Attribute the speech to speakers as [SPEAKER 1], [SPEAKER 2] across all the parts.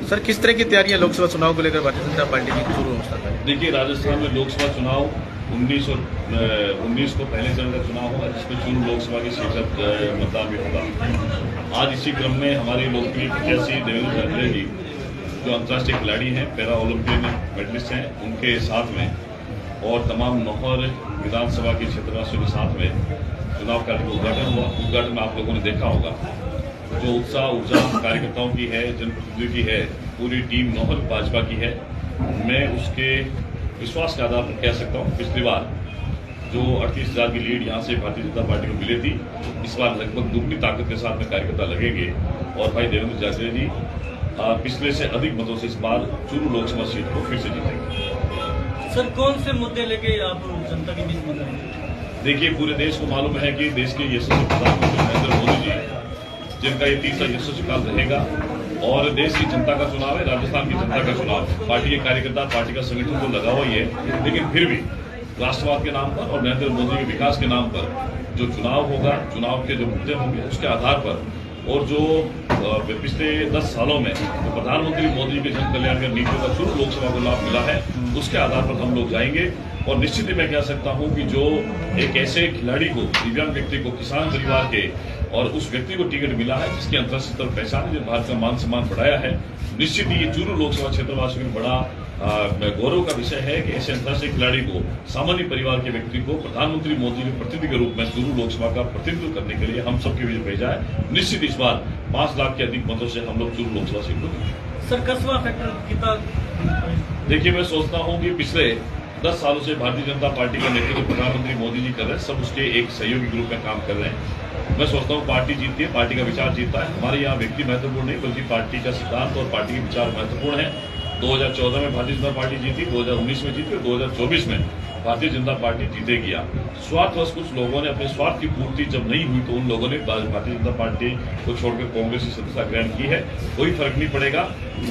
[SPEAKER 1] Sir, किस तरह की तैयारियां लोकसभा चुनाव को लेकर भारतीय जनता पार्टी की शुरू हो सकता है?
[SPEAKER 2] देखिए, राजस्थान में लोकसभा चुनाव 19 को पहले चरण का चुनाव होगा, जिसमें चूरू लोकसभा की सीट का मतदान भी होगा। आज इसी क्रम में हमारे लोकप्रिय प्रत्याशी देवेंद्र झाझड़िया जी, जो अंतर्राष्ट्रीय खिलाड़ी हैं, पैरा ओलंपियन मेडलिस्ट हैं, उनके साथ में और तमाम नौहर विधानसभा के क्षेत्रवासियों के साथ में चुनाव कार्यक्रम का उद्घाटन हुआ। उद्घाटन में आप लोगों ने देखा होगा जो उत्साह ऊर्जा कार्यकर्ताओं की है, जनप्रतिनिधियों की है, पूरी टीम नौहर भाजपा की है। मैं उसके विश्वास के आधार पर कह सकता हूँ, पिछली बार जो 38,000 की लीड यहाँ से भारतीय जनता पार्टी को मिली थी, इस बार लगभग दुगनी ताकत के साथ में कार्यकर्ता लगेंगे और भाई देवेंद्र झाझड़िया जी पिछले से अधिक मतों से इस बार चूरू लोकसभा सीट को फिर से जीतेंगे।
[SPEAKER 3] सर, कौन से मुद्दे लेके आप जनता के बीच में रहेंगे?
[SPEAKER 2] देखिए, पूरे देश को मालूम है कि देश के यशस्वी प्रधानमंत्री नरेंद्र मोदी जी, जिनका ये तीसरा यशस्वी काल रहेगा और देश की जनता का चुनाव है, राजस्थान की जनता का चुनाव है। पार्टी के कार्यकर्ता, पार्टी का संगठन तो लगा हुआ ही है, लेकिन फिर भी राष्ट्रवाद के नाम पर और नरेंद्र मोदी के विकास के नाम पर जो चुनाव होगा, चुनाव के जो मुद्दे होंगे, उसके आधार पर और जो पिछले 10 सालों में तो प्रधानमंत्री मोदी के जन कल्याणकारी नीतियों का चूरू लोकसभा को लाभ मिला है, उसके आधार पर हम लोग जाएंगे। और निश्चित ही मैं कह सकता हूं कि जो एक ऐसे खिलाड़ी को, दिव्यांग व्यक्ति को, किसान परिवार के और उस व्यक्ति को टिकट मिला है जिसकी अंतर्राष्ट्रीय स्तर पर पहचान है, जो भारत का मान सम्मान बढ़ाया है, निश्चित ही ये चूरू लोकसभा क्षेत्रवासियों में बड़ा गौरव का विषय है कि ऐसे अंतर्राष्ट्रीय खिलाड़ी को, सामान्य परिवार के व्यक्ति को प्रधानमंत्री मोदी के प्रतिनिधि के रूप में चूरू लोकसभा का प्रतिनिधित्व करने के लिए हम सबके बीच भेजा है। निश्चित इस बार 5 लाख के अधिक मतों से हम लोग चूरू लोकसभा सीट को जीतेंगे।
[SPEAKER 3] सर, कस्बा फैक्टर कितना?
[SPEAKER 2] देखिए, मैं सोचता हूं कि पिछले 10 सालों से भारतीय जनता पार्टी का नेतृत्व प्रधानमंत्री मोदी जी कर रहे हैं, सब उसके एक सहयोगी रूप में काम कर रहे हैं। मैं सोचता हूँ पार्टी जीतती है, पार्टी का विचार जीतता है। हमारे यहाँ व्यक्ति महत्वपूर्ण नहीं, बल्कि पार्टी का सिद्धांत और पार्टी के विचार महत्वपूर्ण है। 2014 में भारतीय जनता पार्टी जीती, 2019 में जीती और 2024 में भारतीय जनता पार्टी जीतेगी। स्वार्थवश कुछ लोगों ने अपने स्वार्थ की पूर्ति जब नहीं हुई तो उन लोगों ने भारतीय जनता पार्टी को छोड़कर कांग्रेस की सदस्यता ग्रहण की है। कोई फर्क नहीं पड़ेगा।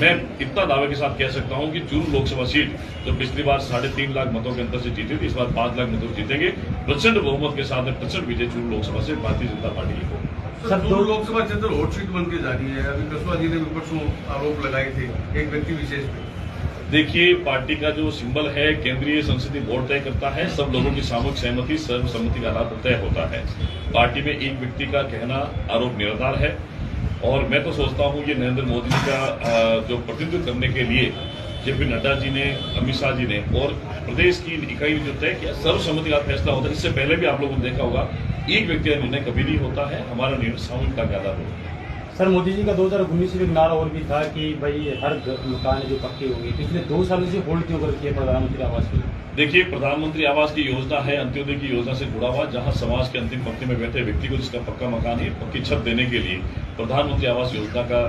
[SPEAKER 2] मैं इतना दावे के साथ कह सकता हूं कि चूरू लोकसभा सीट जो पिछली बार 3.5 लाख मतों के अंतर से जीती थी, इस बार 5 लाख मतों से जीतेंगे। प्रचंड बहुमत के साथ प्रचंड विजय चूरू लोकसभा से भारतीय जनता पार्टी की होगी।
[SPEAKER 4] सर, चूरू लोकसभा क्षेत्र हॉट सीट बन के जा रही है। अभी कस्बा जी ने विपक्ष आरोप लगाए थे एक व्यक्ति विशेष पे।
[SPEAKER 2] देखिए, पार्टी का जो सिंबल है, केंद्रीय संसदीय बोर्ड तय करता है। सब लोगों की सामूहिक सहमति, सर्वसम्मति के आधार पर तय होता है। पार्टी में एक व्यक्ति का कहना आरोप निराधार है और मैं तो सोचता हूं ये नरेंद्र मोदी जी का जो प्रतिनिधित्व करने के लिए जेपी नड्डा जी ने, अमित शाह जी ने और प्रदेश की इकाई ने जो तय किया, सर्वसम्मति का फैसला होता है। इससे पहले भी आप लोगों ने देखा होगा, एक व्यक्ति का निर्णय कभी नहीं होता है, हमारा निर्णय सामूहिकता के आधार पर।
[SPEAKER 5] सर, मोदी जी का 2019 में नारा और भी था कि भाई हर मकान जो पक्के होंगे। पिछले 2 सालों से होल्ड क्यों करती है प्रधानमंत्री आवास की?
[SPEAKER 2] देखिए, प्रधानमंत्री आवास की योजना है अंत्योदय की योजना से जुड़ा हुआ, जहां समाज के अंतिम पंक्ति में बैठे व्यक्ति को जिसका पक्का मकान है, पक्की छत देने के लिए प्रधानमंत्री आवास योजना का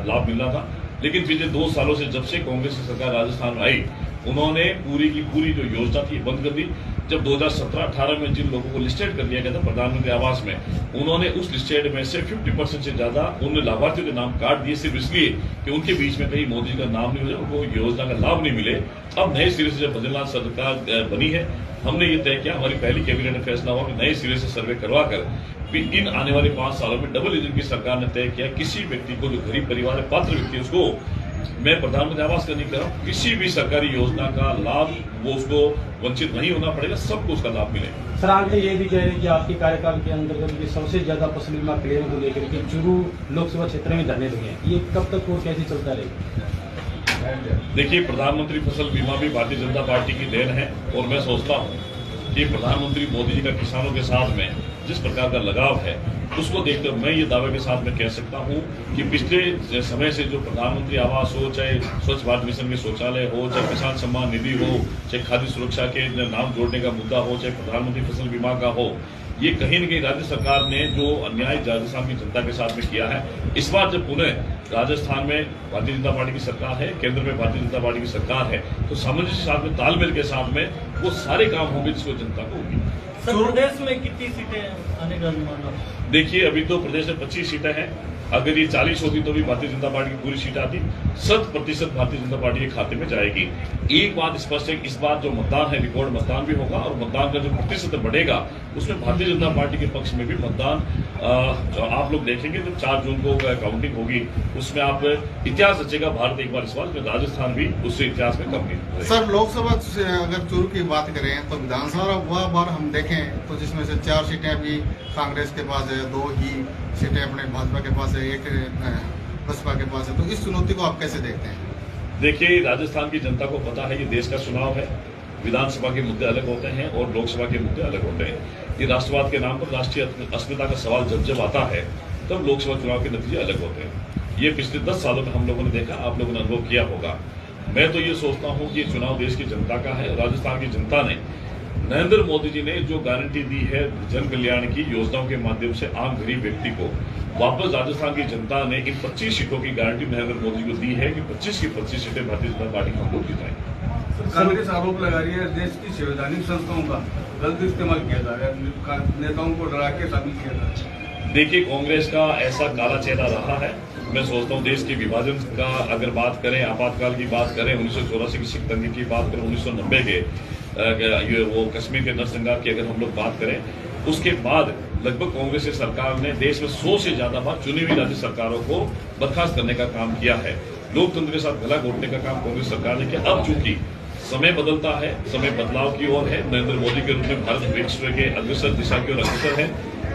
[SPEAKER 2] लाभ मिलना था। लेकिन पिछले 2 सालों से जब से कांग्रेस की सरकार राजस्थान में आई, उन्होंने पूरी की पूरी जो योजना थी बंद कर दी। जब 2017-18 में जिन लोगों को लिस्टेड कर दिया गया था प्रधानमंत्री आवास में, उन्होंने उस लिस्टेड में से 50% से ज्यादा उन लाभार्थियों के नाम काट दिए, सिर्फ इसलिए कि उनके बीच में कहीं मोदी जी का नाम नहीं मिले, उनको योजना का लाभ नहीं मिले। अब नए सिरे से जब बद्रीनाथ सरकार बनी है, हमने ये तय किया, हमारी पहली कैबिनेट में फैसला हुआ कि नए सिरे से सर्वे करवाकर इन आने वाले 5 सालों में डबल इंजन की सरकार ने तय किया, किसी व्यक्ति को जो गरीब परिवार है, पात्र व्यक्ति, उसको, मैं प्रधानमंत्री आवास का नहीं कर रहा हूं, किसी भी सरकारी योजना का लाभ वो उसको वंचित नहीं होना पड़ेगा, सबको उसका लाभ मिलेगा।
[SPEAKER 5] सर, आगे ये भी कह रहे हैं कि आपके कार्यकाल के अंतर्गत सबसे ज्यादा फसल बीमा क्लेम को लेकर के चूरू लोकसभा क्षेत्र में धरने लगे हैं, ये कब तक और कैसे चलता रहेगा?
[SPEAKER 2] देखिए, प्रधानमंत्री फसल बीमा भी भारतीय जनता पार्टी की देन है और मैं सोचता हूँ कि प्रधानमंत्री मोदी जी का किसानों के साथ में जिस प्रकार का लगाव है, उसको देखकर मैं ये दावे के साथ में कह सकता हूं कि पिछले समय से जो प्रधानमंत्री आवास हो, चाहे स्वच्छ भारत मिशन के शौचालय हो, चाहे किसान सम्मान निधि हो, चाहे खाद्य सुरक्षा के नाम जोड़ने का मुद्दा हो, चाहे प्रधानमंत्री फसल बीमा का हो, ये कहीं न कहीं राज्य सरकार ने जो अन्याय राजस्थान की जनता के साथ में किया है, इस बार जब पुनः राजस्थान में भारतीय जनता पार्टी की सरकार है, केंद्र में भारतीय जनता पार्टी की सरकार है, तो सामंजस्य के साथ में, तालमेल के साथ में वो सारे काम होंगे जिसको जनता को होगी।
[SPEAKER 3] सर, प्रदेश में कितनी सीटें आने का अनुमान?
[SPEAKER 2] देखिए, अभी तो प्रदेश में 25 सीटें हैं अगर ये 40 होती तो भी भारतीय जनता पार्टी की पूरी सीट आती। 100% भारतीय जनता पार्टी के खाते में जाएगी। एक बात स्पष्ट है कि इस बार जो मतदान है रिकॉर्ड मतदान भी होगा और मतदान का जो प्रतिशत बढ़ेगा उसमें भारतीय जनता पार्टी के पक्ष में भी मतदान जो आप लोग देखेंगे जब 4 जून को काउंटिंग होगी उसमें आप इतिहास रचेगा भारत एक बार इस बार, राजस्थान भी उससे इतिहास में कम नहीं।
[SPEAKER 6] सर लोकसभा से अगर चूरू की बात करें तो विधानसभा बार हम देखें तो जिसमें से 4 सीटें अभी कांग्रेस के पास है, 2 ही सीटें अपने भाजपा के पास है, 1 बसपा के पास है। तो इस चुनौती को आप कैसे देखते हैं?
[SPEAKER 2] देखिए, राजस्थान की जनता को पता है ये देश का चुनाव है, विधानसभा के मुद्दे अलग होते हैं और लोकसभा के मुद्दे अलग होते हैं। ये राष्ट्रवाद के नाम पर राष्ट्रीय अस्मिता का सवाल जब आता है तब लोकसभा चुनाव के नतीजे अलग होते हैं। ये पिछले 10 सालों में हम लोगों ने देखा, आप लोगों ने अनुभव किया होगा। मैं तो ये सोचता हूँ कि ये चुनाव देश की जनता का है। राजस्थान की जनता ने नरेंद्र मोदी जी ने जो गारंटी दी है जन कल्याण की योजनाओं के माध्यम से आम गरीब व्यक्ति को, वापस राजस्थान की जनता ने इन 25 सीटों की गारंटी नरेंद्र मोदी को दी है कि 25 की 25 सीटें भारतीय जनता पार्टी को हम लोग जिताएंगे।
[SPEAKER 4] कांग्रेस आरोप लगा रही है देश की संवैधानिक संस्थाओं का गलत इस्तेमाल किया जा रहा है, नेताओं को डरा के शामिल किया जा रहा है।
[SPEAKER 2] देखिए, कांग्रेस का ऐसा काला चेहरा रहा है। मैं सोचता हूँ देश के विभाजन का अगर बात करें, आपातकाल की बात करें, 1984 की सिख दंगे की बात करें, 1990 के ये वो कश्मीर के नरसंहार की अगर हम लोग बात करें, उसके बाद लगभग कांग्रेस की सरकार ने देश में 100 से ज्यादा बार चुनी हुई राज्य सरकारों को बर्खास्त करने का काम किया है। लोकतंत्र के साथ गला घोटने का काम कांग्रेस सरकार ने किया। अब चूंकि समय बदलता है, समय बदलाव की ओर है, नरेंद्र मोदी के रूप में भारत विश्व के अग्रसर दिशा की ओर अग्रसर है।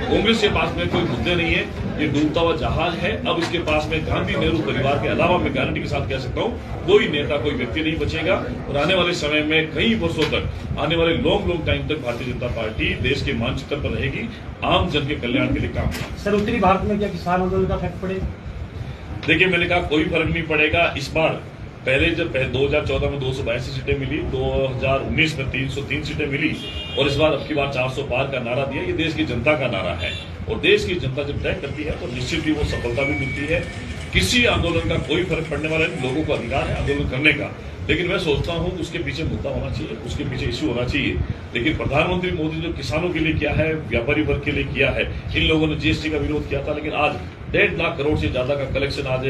[SPEAKER 2] कांग्रेस के पास में कोई मुद्दे नहीं है, ये डूबता हुआ जहाज है। अब इसके पास में गांधी नेहरू परिवार के अलावा मैं गारंटी के साथ कह सकता हूँ कोई नेता कोई व्यक्ति नहीं बचेगा और आने वाले समय में कई वर्षों तक, आने वाले लॉन्ग टाइम तक भारतीय जनता पार्टी देश के मानचित्र पर रहेगी, आम जन के कल्याण के लिए काम करेगी।
[SPEAKER 5] सर उत्तरी भारत में क्या किसान आंदोलन का इफेक्ट पड़ेगा?
[SPEAKER 2] देखिए, मैंने कहा कोई फर्क नहीं पड़ेगा। इस बार पहले जब 2014 में 282 सीटें मिली, 2019 में 303 सीटें मिली और इस बार अब की बार 400 पार का नारा दिया। ये देश की जनता का नारा है और देश की जनता जब तय करती है तो निश्चित ही वो सफलता भी मिलती है। किसी आंदोलन का कोई फर्क पड़ने वाला नहीं, लोगों को अधिकार है आंदोलन करने का, लेकिन मैं सोचता हूं उसके पीछे मुद्दा होना चाहिए, उसके पीछे इश्यू होना चाहिए। लेकिन प्रधानमंत्री मोदी जो किसानों के लिए किया है, व्यापारी वर्ग के लिए किया है, इन लोगों ने जीएसटी का विरोध किया था, लेकिन आज 1.5 लाख करोड़ से ज्यादा का कलेक्शन आज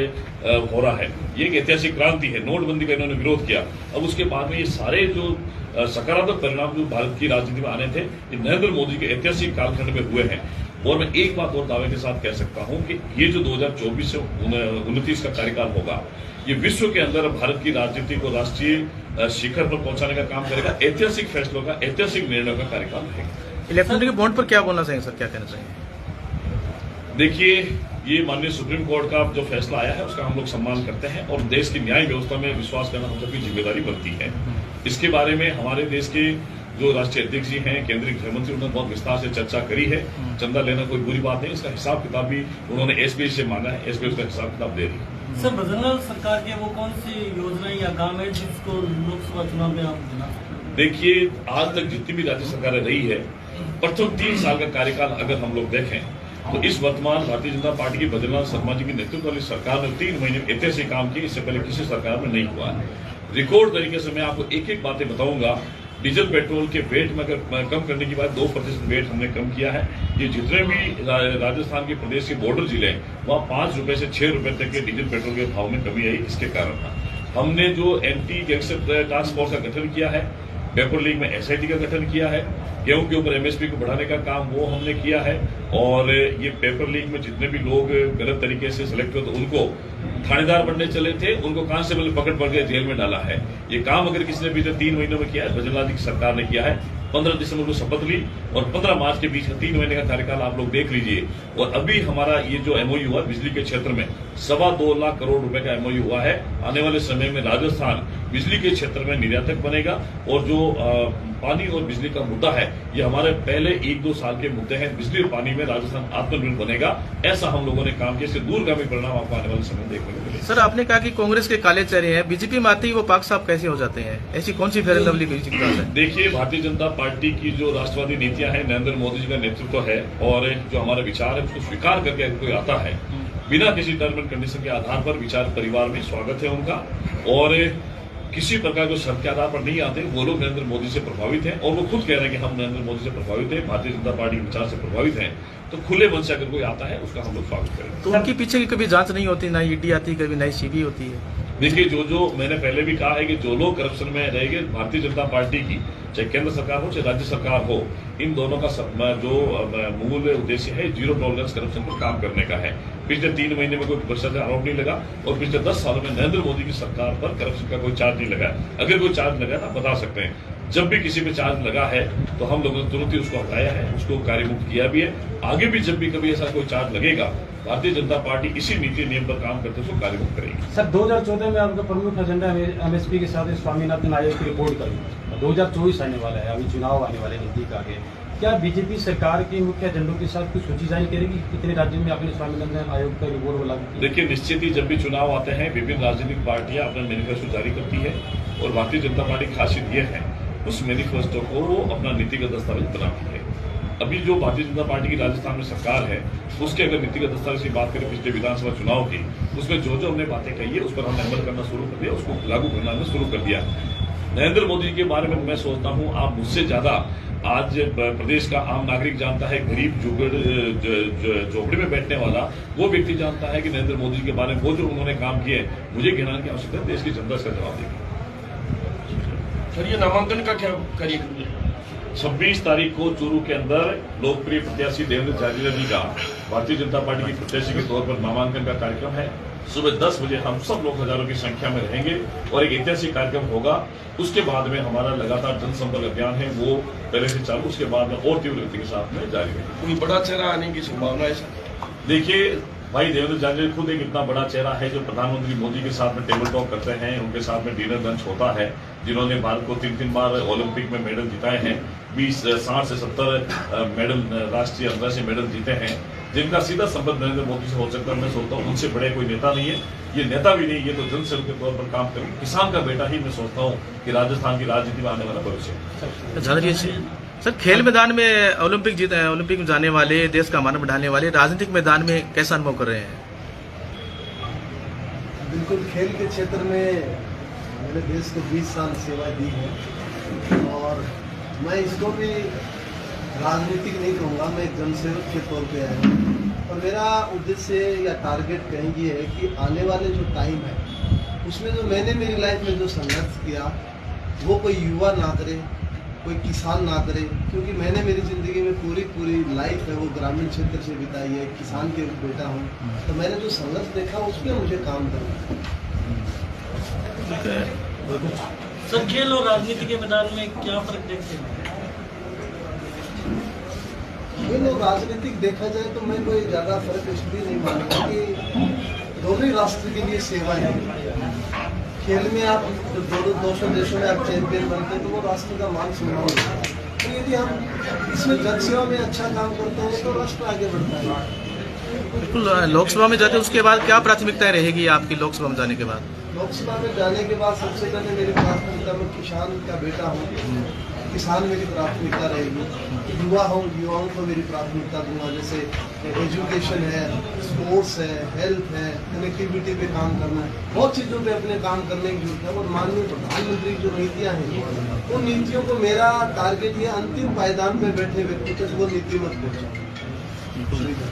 [SPEAKER 2] हो रहा है। ये एक ऐतिहासिक क्रांति है। नोटबंदी का इन्होंने विरोध किया। अब उसके बाद में ये सारे जो सकारात्मक परिणाम जो भारत की राजनीति में आने थे, ये नरेंद्र मोदी के ऐतिहासिक कालखंड में हुए हैं। और मैं एक बात और दावे के साथ कह सकता हूं कि ये जो 2024 से 29 का कार्यकाल होगा, ये विश्व के अंदर भारत की राजनीति को राष्ट्रीय शिखर पर पहुंचाने का काम करेगा। ऐतिहासिक फैसलों का, ऐतिहासिक निर्णयों का कार्यकाल रहेगा।
[SPEAKER 1] इलेक्ट्रॉनिक बॉन्ड पर क्या बोलना चाहिए सर, क्या कहना चाहिए?
[SPEAKER 2] देखिए, ये माननीय सुप्रीम कोर्ट का जो फैसला आया है उसका हम लोग सम्मान करते हैं और देश की न्याय व्यवस्था में विश्वास करना हम सबकी जिम्मेदारी बनती है। इसके बारे में हमारे देश के जो राष्ट्रीय अध्यक्ष जी हैं, केंद्रीय गृह मंत्री, उन्होंने बहुत विस्तार से चर्चा करी है। चंदा लेना कोई बुरी बात नहीं, इसका हिसाब किताब भी उन्होंने एसबीआई से मांगा है, एसबीआई उसका हिसाब किताब दे रही है।
[SPEAKER 3] सर, बजरंग सरकार के वो कौन सी योजनाएं या काम है जिसको लोकसभा चुनाव में आप देना?
[SPEAKER 2] देखिए, आज तक जितनी भी राज्य सरकारें रही है, प्रथम 3 साल का कार्यकाल अगर हम लोग देखें तो इस वर्तमान भारतीय जनता पार्टी की बद्रीनाथ शर्मा जी की नेतृत्व वाली सरकार ने 3 महीने में ऐतिहासिक काम किए, इससे पहले किसी सरकार में नहीं हुआ है। रिकॉर्ड तरीके से मैं आपको एक एक बातें बताऊंगा। डीजल पेट्रोल के वेट में अगर कम करने की बात, 2% वेट हमने कम किया है। ये जितने भी राजस्थान के प्रदेश के बॉर्डर जिले हैं, वहाँ 5 रुपए से 6 रुपए तक के डीजल पेट्रोल के भाव में कमी आई। इसके कारण हमने जो एंटी गैंगस्टर टास्क फोर्स का गठन किया है, पेपर लीक में एसआईटी का गठन किया है, गेहूं के ऊपर एमएसपी को बढ़ाने का काम वो हमने किया है। और ये पेपर लीक में जितने भी लोग गलत तरीके से सिलेक्ट हुए तो उनको थानेदार बनने चले थे, उनको कांस्टेबल पकड़ के जेल में डाला है। ये काम अगर किसी ने बीते 3 महीनों में किया है, बजरंग जी की सरकार ने किया है। 15 दिसंबर को शपथ ली और 15 मार्च के बीच का 3 महीने का कार्यकाल आप लोग देख लीजिए। और अभी हमारा ये जो एमओयू हुआ बिजली के क्षेत्र में 2.25 लाख करोड़ रुपए का एमओयू हुआ है। आने वाले समय में राजस्थान बिजली के क्षेत्र में निर्यातक बनेगा और जो पानी और बिजली का मुद्दा है, ये हमारे पहले 1-2 साल के मुद्दे हैं। बिजली और पानी में राजस्थान आत्मनिर्भर बनेगा, ऐसा हम लोगों ने काम किया। इससे दूरगामी परिणाम आपको आने वाले समय देखने को मिलेगा।
[SPEAKER 1] सर, आपने कहा कि कांग्रेस के काले चेहरे हैं, बीजेपी में आते ही वो पाक साफ कैसे हो जाते हैं? ऐसी कौन सी फेयर एंड लवली की बात है?
[SPEAKER 2] देखिए, भारतीय जनता पार्टी की जो राष्ट्रवादी नीतियां हैं, नरेंद्र मोदी जी का नेतृत्व है और जो हमारा विचार है उसको स्वीकार करके अगर कोई आता है बिना किसी टर्म एंड कंडीशन के आधार पर, विचार परिवार में स्वागत है उनका। और किसी प्रकार के शर्त के आधार पर नहीं आते। वो लोग नरेंद्र मोदी से प्रभावित हैं और वो खुद कह रहे हैं कि हम नरेंद्र मोदी से प्रभावित हैं, भारतीय जनता पार्टी के विचार से प्रभावित हैं। तो खुले मन से अगर कोई आता है उसका हम लोग स्वागत करेंगे।
[SPEAKER 1] तो उनके पीछे की कभी जांच नहीं होती, ना ईडी आती, कभी नई सीबी होती है?
[SPEAKER 2] देखिए, जो मैंने पहले भी कहा है कि जो लोग करप्शन में रहेंगे, भारतीय जनता पार्टी की चाहे केंद्र सरकार हो चाहे राज्य सरकार हो, इन दोनों का जो मूल उद्देश्य है जीरो टॉलरेंस करप्शन पर काम करने का है। पिछले 3 महीने में कोई भ्रष्टाचार आरोप नहीं लगा और पिछले 10 सालों में नरेंद्र मोदी की सरकार पर करप्शन का कोई चार्ज नहीं लगा। अगर कोई चार्ज लगा ना बता सकते हैं। जब भी किसी पे चार्ज लगा है तो हम लोगों ने तुरंत ही उसको हटाया है, उसको कार्यमुक्त किया भी है। आगे भी जब भी कभी ऐसा कोई चार्ज लगेगा, भारतीय जनता पार्टी इसी नीति नियम पर काम करते उसको कार्यमुक्त करेगी।
[SPEAKER 5] सर 2014 में आपका प्रमुख एजेंडा एमएसपी के साथ स्वामीनाथन आयोग की रिपोर्ट करना, 2024 आने वाला है, अभी चुनाव आने वाले नजदीक आगे। क्या बीजेपी सरकार के मुख्य एजेंडों के साथ कुछ सूची जारी करेगी? कितने राज्यों में आपने स्वामीनाथन आयोग का रिपोर्ट लागू किया?
[SPEAKER 2] देखिए, निश्चित ही जब भी चुनाव आते हैं विभिन्न राजनीतिक पार्टियां अपना मैनिफेस्टो जारी करती है और भारतीय जनता पार्टी की खासियत यह है उस मैनिफेस्टो को वो अपना नीतिगत दस्तावेज बनाती है। अभी जो भारतीय जनता पार्टी की राजस्थान में सरकार है उसके अगर नीतिगत दस्तावेज की बात करें पिछले विधानसभा चुनाव की, उसमें जो हमने बातें कही है उस पर हमने अमल करना शुरू कर दिया, उसको लागू करना हमने शुरू कर दिया। नरेंद्र मोदी के बारे में मैं सोचता हूं आप मुझसे ज्यादा आज प्रदेश का आम नागरिक जानता है, गरीब झोपड़ी में बैठने वाला वो व्यक्ति जानता है कि नरेंद्र मोदी के बारे में वो जो उन्होंने काम किए, मुझे कहना की आवश्यकता है, देश की जनता इसका जवाब देगी।
[SPEAKER 7] सर ये नामांकन का क्या करिए?
[SPEAKER 2] 26 तारीख को चूरू के अंदर लोकप्रिय प्रत्याशी देवेंद्र झाझड़िया जी का भारतीय जनता पार्टी की प्रत्याशी के तौर पर नामांकन का कार्यक्रम है। सुबह 10 बजे हम सब लोग हजारों की संख्या में रहेंगे और एक ऐतिहासिक कार्यक्रम होगा। उसके बाद में हमारा लगातार जनसंपर्क अभियान है वो पहले से चालू, उसके बाद में और तीव्र गति के साथ में जारी रहेगा।
[SPEAKER 7] कोई बड़ा चेहरा आने की संभावना है सर?
[SPEAKER 2] देखिए भाई, देवेंद्र झाझड़िया खुद एक इतना बड़ा चेहरा है जो प्रधानमंत्री मोदी के साथ में टेबल टॉक करते हैं, उनके साथ में डिनर लंच होता है, जिन्होंने भारत को 3 बार ओलंपिक में मेडल जिताए हैं, 60 से 70 मेडल राष्ट्रीय अंतर्राष्ट्रीय मेडल जीते हैं, जिनका सीधा संबंध नरेंद्र मोदी से हो सकता है। मैं सोचता हूँ उनसे बड़े कोई नेता नहीं है, ये नेता भी नहीं, ये तो जनसेवक के तौर पर काम करेंगे, किसान का बेटा ही मैं सोचता हूँ कि राजस्थान की राजनीति में आने वाला भविष्य।
[SPEAKER 1] झाझड़िया जी, सर खेल मैदान में ओलंपिक में जाने वाले, देश का मान बढ़ाने वाले, राजनीतिक मैदान में कैसा अनुभव कर रहे हैं?
[SPEAKER 8] बिल्कुल, खेल के क्षेत्र में मैंने देश को 20 साल सेवा दी है और मैं इसको भी राजनीतिक नहीं कहूँगा, मैं एक जनसेवक के तौर पे आया हूँ और मेरा उद्देश्य या टारगेट कहीं ये है कि आने वाले जो टाइम है उसमें जो मैंने मेरी लाइफ में जो संघर्ष किया वो कोई युवा ना करे, कोई किसान ना करे, क्योंकि मैंने मेरी ज़िंदगी में पूरी लाइफ है वो ग्रामीण क्षेत्र से बिताई है, किसान के बेटा हूँ, तो मैंने जो संघर्ष देखा उस पर मुझे काम करना है।
[SPEAKER 3] सर खेल और राजनीति के मैदान में क्या फर्क देखते हैं?
[SPEAKER 8] खेल और राजनीतिक देखा जाए तो मैं कोई ज़्यादा फर्क इसलिए नहीं मानूंगा कि दोनों ही राष्ट्र के लिए सेवा है। खेल में आप 200 देशों में आप चैंपियन बनते हैं तो वो राष्ट्र का मान सम्मान होता है, तो यदि हम इसमें जन सेवा में अच्छा काम करते हैं तो राष्ट्र आगे बढ़ता है।
[SPEAKER 1] बिल्कुल, लोकसभा में जाते उसके बाद क्या प्राथमिकताएं रहेगी आपकी? लोकसभा में जाने के बाद
[SPEAKER 8] लोकसभा में जाने के बाद सबसे पहले मेरी प्राथमिकता, मैं किसान का बेटा हूँ, किसान मेरी प्राथमिकता रहेगी। युवा हूँ, युवाओं को मेरी प्राथमिकता दूंगा, जैसे एजुकेशन है, स्पोर्ट्स है, हेल्थ है, कनेक्टिविटी पे काम करना है, बहुत चीज़ों पे अपने काम करने की जरूरत है। और माननीय प्रधानमंत्री की जो नीतियाँ हैं उन नीतियों को मेरा टारगेट ये अंतिम पायदान पे बैठे व्यक्ति तक वो नीति मत पहुँचाऊँ।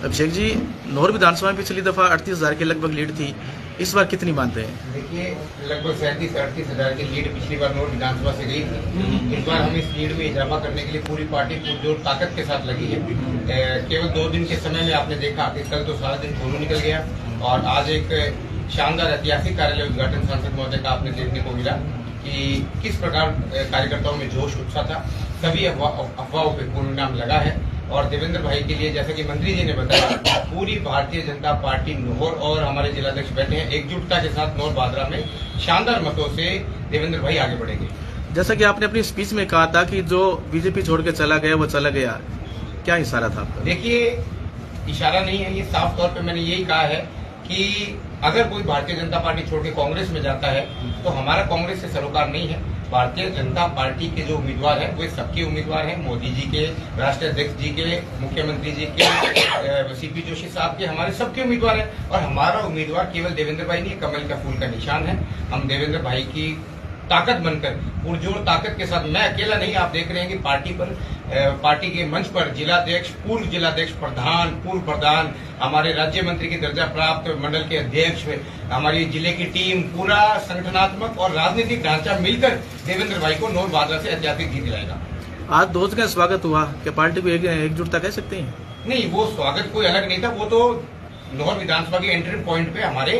[SPEAKER 1] अभिषेक जी, नौर विधानसभा में पिछली दफा 38,000 के लगभग लीड थी, इस बार कितनी मानते हैं?
[SPEAKER 9] देखिए, लगभग 37-38 हजार की लीड पिछली बार नौर विधानसभा से गई थी। इस बार हम इस लीड में इजाफा करने के लिए पूरी पार्टी पुरजोर ताकत के साथ लगी है। केवल 2 दिन के समय में आपने देखा कि कल तो सारा दिन कोरोना निकल गया और आज एक शानदार ऐतिहासिक कार्यालय उद्घाटन सांसद महोदय का आपने देखने को मिला कि किस प्रकार कार्यकर्ताओं में जोश उत्साह था। सभी अफवाहों पे पूर्ण नाम लगा है और देवेंद्र भाई के लिए, जैसा कि मंत्री जी ने बताया, पूरी भारतीय जनता पार्टी नौर और हमारे जिलाध्यक्ष बैठे हैं एकजुटता के साथ नौर बादरा में शानदार मतों से देवेंद्र भाई आगे बढ़ेंगे।
[SPEAKER 1] जैसा कि आपने अपनी स्पीच में कहा था कि जो बीजेपी छोड़ के चला गया वो चला गया, क्या इशारा था आपका?
[SPEAKER 9] देखिए, इशारा नहीं है, ये साफ तौर पे मैंने यही कहा है कि अगर कोई भारतीय जनता पार्टी छोड़ के कांग्रेस में जाता है तो हमारा कांग्रेस से सरोकार नहीं है। भारतीय जनता पार्टी के जो उम्मीदवार हैं वो सबके उम्मीदवार हैं, मोदी जी के, राष्ट्रीय अध्यक्ष जी के, मुख्यमंत्री जी के, सीपी जोशी साहब के, हमारे सबके उम्मीदवार हैं और हमारा उम्मीदवार केवल देवेंद्र भाई नहीं, कमल का फूल का निशान है। हम देवेंद्र भाई की ताकत बनकर पुरजोर ताकत के साथ, मैं अकेला नहीं, आप देख रहे हैं कि पार्टी के मंच पर जिलाध्यक्ष, पूर्व जिलाध्यक्ष, प्रधान, पूर्व प्रधान, हमारे राज्य मंत्री की दर्जा प्राप्त मंडल के अध्यक्ष, हमारी जिले की टीम, पूरा संगठनात्मक और राजनीतिक ढांचा मिलकर देवेंद्र भाई को नोर बादला से ऐतिहासिक जीत दिलाएगा।
[SPEAKER 1] आज दोस्त का स्वागत हुआ, क्या पार्टी को एकजुटता कह सकते हैं?
[SPEAKER 9] नहीं, वो स्वागत कोई अलग नहीं था, वो तो लाहौर विधानसभा के एंट्री पॉइंट पे हमारे